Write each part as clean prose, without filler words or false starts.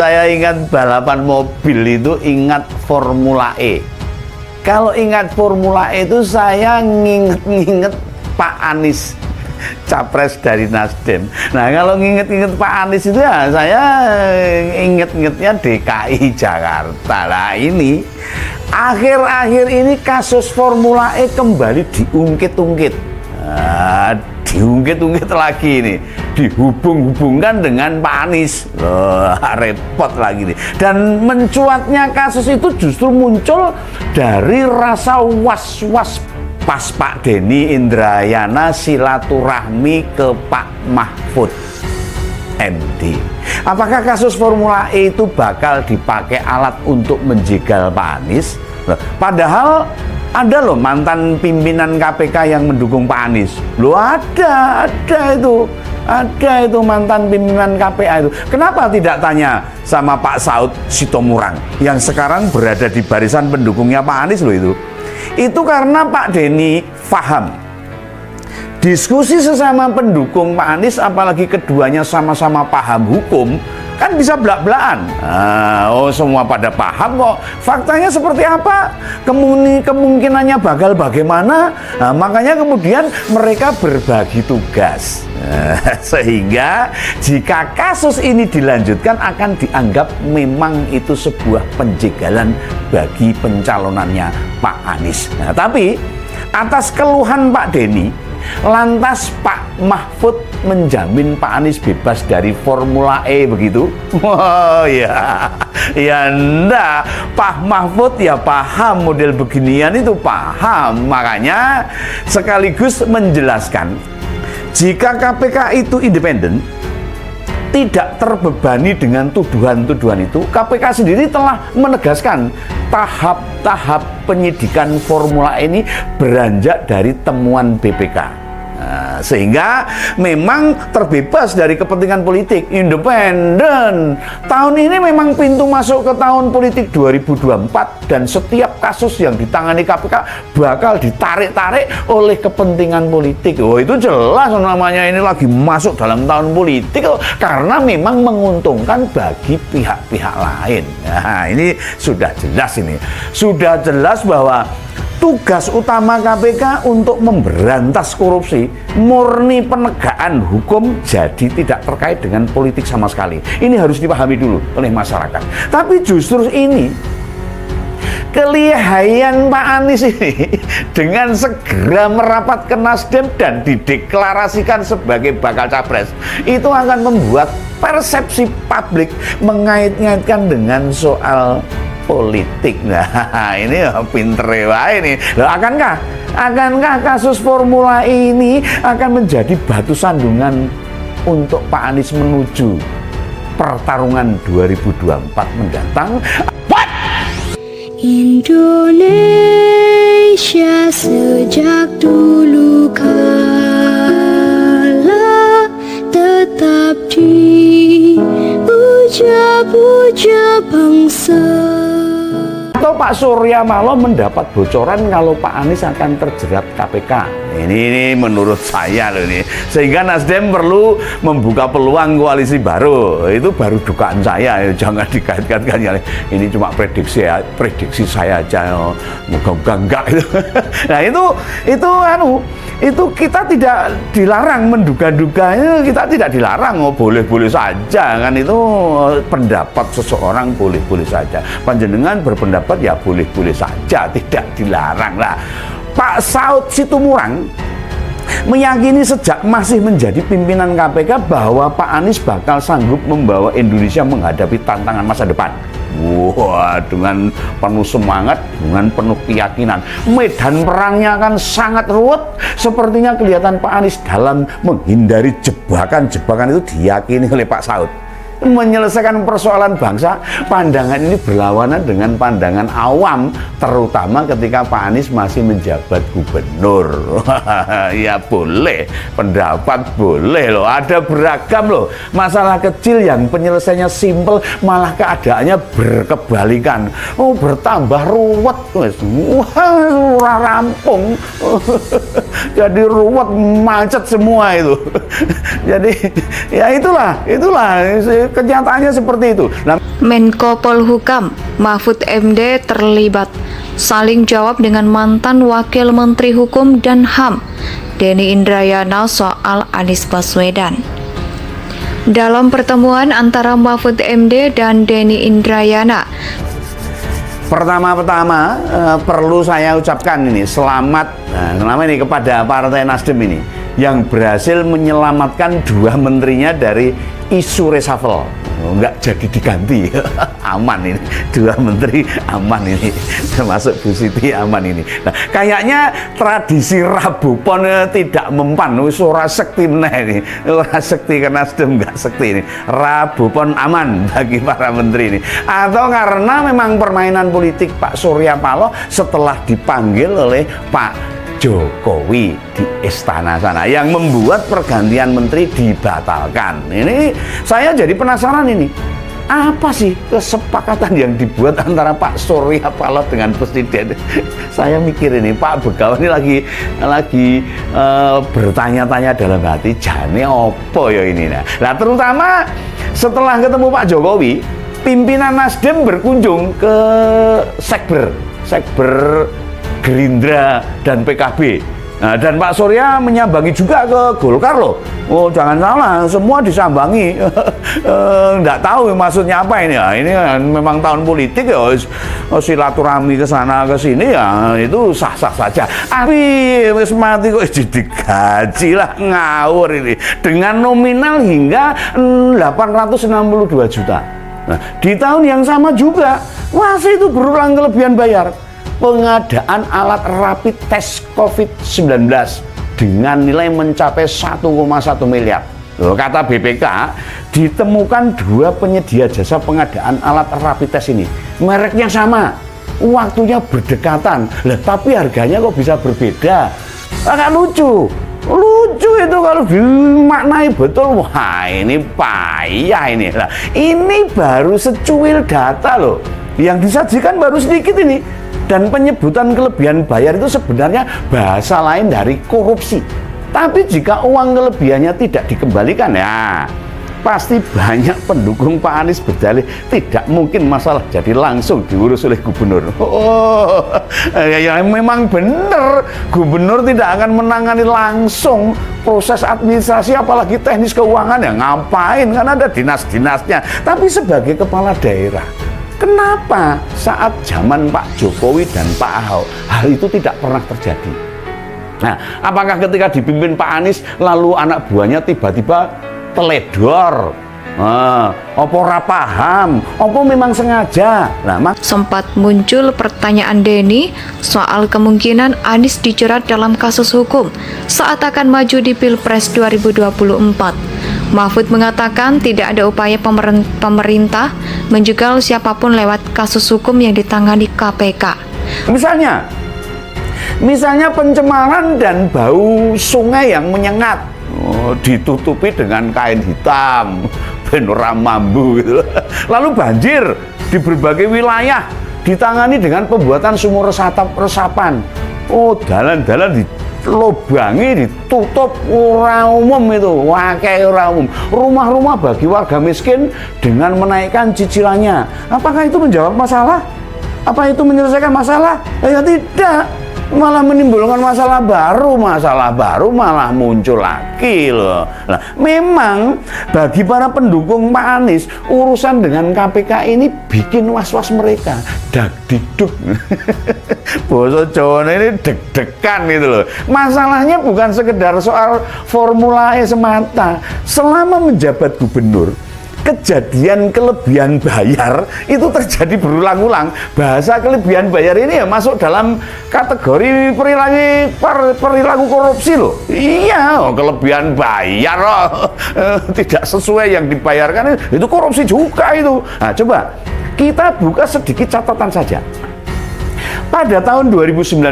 Saya ingat balapan mobil itu, ingat Formula E. Kalau ingat Formula E itu saya nginget Pak Anies, capres dari Nasdem. Nah, kalau nginget Pak Anies itu ya saya inget-ingetnya DKI Jakarta. Nah, ini akhir-akhir ini kasus Formula E kembali diungkit-ungkit. Nah, diungkit-ungkit lagi ini, dihubung-hubungkan dengan Pak Anies. Repot lagi nih. Dan mencuatnya kasus itu justru muncul dari rasa was-was pas Pak Denny Indrayana silaturahmi ke Pak Mahfud MD. Apakah kasus Formula E itu bakal dipakai alat untuk menjegal Pak Anies? Padahal ada loh mantan pimpinan KPK yang mendukung Pak Anies. Loh ada itu mantan pimpinan KPK itu. Kenapa tidak tanya sama Pak Saud Sitomorang yang sekarang berada di barisan pendukungnya Pak Anies loh itu. Itu karena Pak Denny paham diskusi sesama pendukung Pak Anies, apalagi keduanya sama-sama paham hukum, kan bisa belak-belakan. Semua pada paham kok. Faktanya seperti apa? Kemungkinannya bakal bagaimana? Makanya kemudian mereka berbagi tugas. Sehingga jika kasus ini dilanjutkan akan dianggap memang itu sebuah penjegalan bagi pencalonannya Pak Anies. Tapi atas keluhan Pak Denny, lantas Pak Mahfud menjamin Pak Anies bebas dari Formula E begitu? Oh ya enggak. Pak Mahfud ya paham model beginian itu, paham. Makanya sekaligus menjelaskan jika KPK itu independen, tidak terbebani dengan tuduhan-tuduhan itu, KPK sendiri telah menegaskan tahap-tahap penyidikan Formula E ini beranjak dari temuan BPK. Sehingga memang terbebas dari kepentingan politik, independen. Tahun ini memang pintu masuk ke tahun politik 2024, dan setiap kasus yang ditangani KPK bakal ditarik-tarik oleh kepentingan politik. Itu jelas namanya ini lagi masuk dalam tahun politik karena memang menguntungkan bagi pihak-pihak lain. Nah, ini sudah jelas bahwa tugas utama KPK untuk memberantas korupsi, murni penegakan hukum, jadi tidak terkait dengan politik sama sekali. Ini harus dipahami dulu oleh masyarakat. Tapi justru ini kelihayan Pak Anies ini dengan segera merapat ke Nasdem dan dideklarasikan sebagai bakal capres, itu akan membuat persepsi publik mengait-ngaitkan dengan soal politik. Nah, ini pinter wae nih. Akankah kasus Formula E ini akan menjadi batu sandungan untuk Pak Anies menuju pertarungan 2024 mendatang? Indonesia sejak dulu kala tetap dipuja-puja bangsa. Atau Pak Surya Paloh mendapat bocoran kalau Pak Anies akan terjerat KPK. Ini menurut saya loh ini. Sehingga Nasdem perlu membuka peluang koalisi baru. Itu baru dugaan saya. Jangan dikait-kaitkan ya. Ini cuma prediksi saya aja. Moga-moga enggak itu. Nah, itu kita tidak dilarang menduga-duga, kita tidak dilarang, boleh-boleh saja kan, itu pendapat seseorang boleh-boleh saja. Panjenengan berpendapat ya boleh-boleh saja, tidak dilarang lah. Pak Saud Sitomorang meyakini sejak masih menjadi pimpinan KPK bahwa Pak Anies bakal sanggup membawa Indonesia menghadapi tantangan masa depan. Wah, dengan penuh semangat, dengan penuh keyakinan. Medan perangnya akan sangat ruwet. Sepertinya kelihatan Pak Anies dalam menghindari jebakan-jebakan itu diyakini oleh Pak Saud. Menyelesaikan persoalan bangsa, pandangan ini berlawanan dengan pandangan awam, terutama ketika Pak Anies masih menjabat gubernur. Ya boleh, pendapat boleh loh, ada beragam loh. Masalah kecil yang penyelesaiannya simpel malah keadaannya berkebalikan. Bertambah ruwet, wah rampung, Jadi ruwet, macet semua itu. Jadi ya itulah kenyataannya seperti itu. Nah, Menko Polhukam Mahfud MD terlibat saling jawab dengan mantan Wakil Menteri Hukum dan HAM Denny Indrayana soal Anies Baswedan. Dalam pertemuan antara Mahfud MD dan Denny Indrayana, pertama-tama perlu saya ucapkan ini selamat ini kepada Partai Nasdem ini yang berhasil menyelamatkan 2 menterinya dari isu reshuffle. Nggak jadi diganti. Aman ini, 2 menteri aman ini, termasuk Bu Siti aman ini. Nah, kayaknya tradisi Rabu Pon tidak mempan, ora sekti meneh ini, ora sekti ke Nasdem, nggak sekti ini. Rabu Pon aman bagi para menteri ini, atau karena memang permainan politik Pak Surya Paloh setelah dipanggil oleh Pak Jokowi di istana sana yang membuat pergantian menteri dibatalkan. Ini saya jadi penasaran ini. Apa sih kesepakatan yang dibuat antara Pak Surya Paloh dengan Presiden? Saya mikir ini Pak Begawan ini lagi bertanya-tanya dalam hati, jane opo ya ini. Nah, terutama setelah ketemu Pak Jokowi, pimpinan Nasdem berkunjung ke Sekber Gerindra dan PKB. Nah, dan Pak Surya menyambangi juga ke Golkar loh. Oh, jangan salah, semua disambangi. Nggak tahu maksudnya apa ini ya. Ini memang tahun politik ya, silaturahmi ke sana ke sini ya, itu sah-sah saja. Tapi wis mati kok digaji lah, ngawur ini. Dengan nominal hingga 862 juta. Nah, di tahun yang sama juga masih itu berulang kelebihan bayar. Pengadaan alat rapid test COVID-19 dengan nilai mencapai 1,1 miliar. Loh, kata BPK, ditemukan 2 penyedia jasa pengadaan alat rapid test ini. Mereknya sama, waktunya berdekatan, tapi harganya kok bisa berbeda. Agak lucu. Lucu itu kalau dimaknai betul. Wah, ini payah ini. Nah, ini baru secuil data loh. Yang disajikan baru sedikit ini. Dan penyebutan kelebihan bayar itu sebenarnya bahasa lain dari korupsi. Tapi jika uang kelebihannya tidak dikembalikan, ya pasti banyak pendukung Pak Anies berdalih tidak mungkin masalah jadi langsung diurus oleh gubernur. Oh, ya memang benar, gubernur tidak akan menangani langsung proses administrasi apalagi teknis keuangan, ya ngapain, kan ada dinas-dinasnya. Tapi sebagai kepala daerah, kenapa saat zaman Pak Jokowi dan Pak Ahok hal itu tidak pernah terjadi? Nah, apakah ketika dipimpin Pak Anies lalu anak buahnya tiba-tiba teledor? Opo ora paham? Opo memang sengaja? Nah, sempat muncul pertanyaan Denny soal kemungkinan Anies dijerat dalam kasus hukum saat akan maju di Pilpres 2024. Mahfud mengatakan tidak ada upaya pemerintah menjegal siapapun lewat kasus hukum yang ditangani KPK. Misalnya pencemaran dan bau sungai yang menyengat, ditutupi dengan kain hitam, benora mambu gitu. Lalu banjir di berbagai wilayah ditangani dengan pembuatan sumur resapan. Oh, dalan-dalan dilobangi, ditutup, ora umum itu, wakai ora umum. Rumah-rumah bagi warga miskin dengan menaikkan cicilannya. Apakah itu menjawab masalah? Apa itu menyelesaikan masalah? Ya tidak, malah menimbulkan masalah baru malah muncul lagi loh. Nah, memang bagi para pendukung Pak Anies, urusan dengan KPK ini bikin was-was mereka, dagdiduk. Basa Jawa ini deg-degan gitu loh. Masalahnya bukan sekedar soal Formula E semata. Selama menjabat gubernur, kejadian kelebihan bayar itu terjadi berulang-ulang. Bahasa kelebihan bayar ini ya masuk dalam kategori perilaku korupsi loh. Iya, kelebihan bayar loh. Tidak sesuai yang dibayarkan itu korupsi juga itu. Nah, coba kita buka sedikit catatan saja. Pada tahun 2019,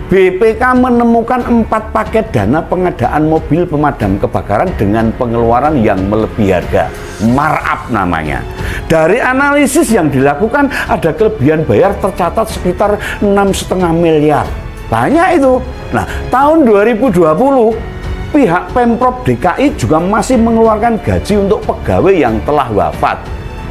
BPK menemukan 4 paket dana pengadaan mobil pemadam kebakaran dengan pengeluaran yang melebihi harga, markup namanya. Dari analisis yang dilakukan, ada kelebihan bayar tercatat sekitar 6,5 miliar. Banyak itu. Nah, tahun 2020 pihak Pemprov DKI juga masih mengeluarkan gaji untuk pegawai yang telah wafat.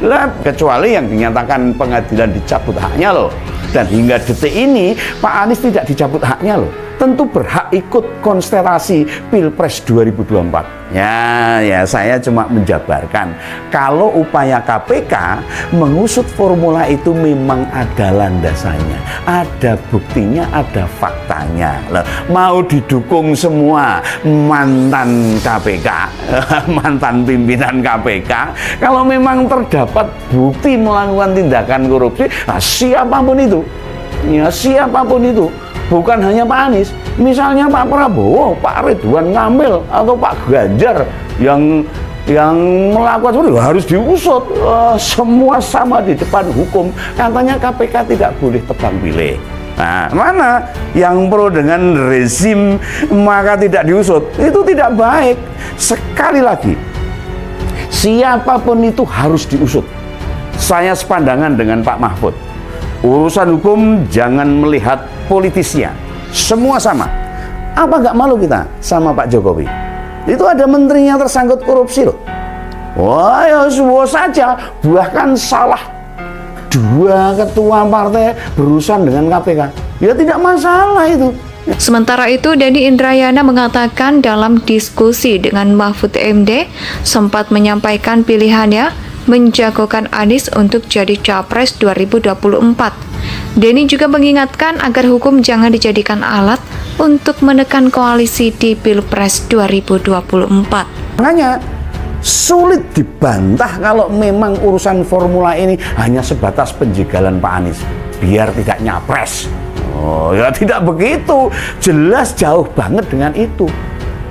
Lah, kecuali yang dinyatakan pengadilan dicabut haknya loh. Dan hingga detik ini Pak Anies tidak dicabut haknya loh. Tentu berhak ikut konstelasi Pilpres 2024. Ya, saya cuma menjabarkan kalau upaya KPK mengusut formula itu memang ada landasannya, ada buktinya, ada faktanya. Loh, mau didukung semua mantan KPK, mantan pimpinan KPK, kalau memang terdapat bukti melakukan tindakan korupsi, nah siapapun itu, ya siapapun itu. Bukan hanya Pak Anies, misalnya Pak Prabowo, Pak Ridwan Kamil, atau Pak Ganjar yang melakukan itu harus diusut. Semua sama di depan hukum. Katanya KPK tidak boleh tebang pilih. Nah, mana yang pro dengan rezim maka tidak diusut? Itu tidak baik. Sekali lagi, siapapun itu harus diusut. Saya sepandangan dengan Pak Mahfud. Urusan hukum jangan melihat politisnya, semua sama. Apa nggak malu kita sama Pak Jokowi? Itu ada menterinya tersangkut korupsi loh. Wah, ya semua saja. Bahkan salah 2 ketua partai berurusan dengan KPK. Ya tidak masalah itu. Sementara itu, Denny Indrayana mengatakan dalam diskusi dengan Mahfud MD sempat menyampaikan pilihannya menjagokan Anies untuk jadi Capres 2024. Denny juga mengingatkan agar hukum jangan dijadikan alat untuk menekan koalisi di Pilpres 2024. Makanya sulit dibantah kalau memang urusan formula ini hanya sebatas penjagalan Pak Anies biar tidak nyapres. Oh ya tidak begitu, jelas jauh banget dengan itu.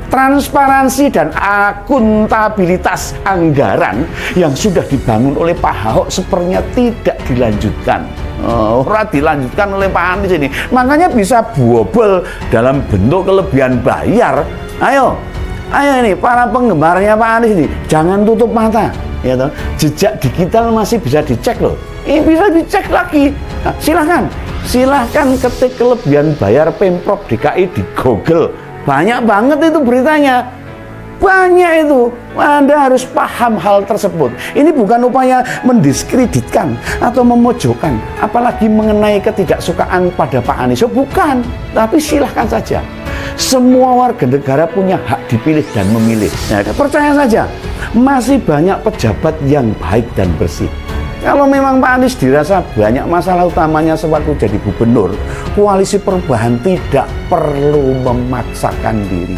Transparansi dan akuntabilitas anggaran yang sudah dibangun oleh Pak Ahok sepertinya tidak dilanjutkan. Dilanjutkan oleh Pak Anies ini. Makanya bisa bobol dalam bentuk kelebihan bayar. Ayo ini para penggemarnya Pak Anies ini jangan tutup mata. Ya toh? Jejak digital masih bisa dicek loh. Ini bisa dicek lagi. Nah, silahkan ketik kelebihan bayar Pemprov DKI di Google. Banyak banget itu beritanya. Banyak itu. Anda harus paham hal tersebut. Ini bukan upaya mendiskreditkan atau memojokkan, apalagi mengenai ketidaksukaan pada Pak Anies. Bukan, tapi silahkan saja. Semua warga negara punya hak dipilih dan memilih. Nah, percaya saja, masih banyak pejabat yang baik dan bersih. Kalau memang Pak Anies dirasa banyak masalah utamanya sewaktu jadi gubernur, koalisi perubahan tidak perlu memaksakan diri.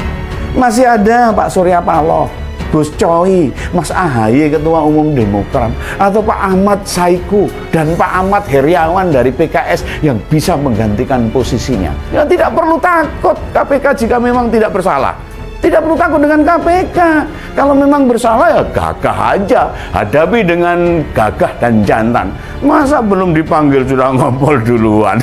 Masih ada Pak Surya Paloh, Gus Coy, Mas Ahaye Ketua Umum Demokrat, atau Pak Ahmad Saiku dan Pak Ahmad Heriawan dari PKS yang bisa menggantikan posisinya. Ya tidak perlu takut KPK jika memang tidak bersalah. Tidak perlu takut dengan KPK. Kalau memang bersalah ya gagah aja. Hadapi dengan gagah dan jantan. Masa belum dipanggil sudah ngompol duluan?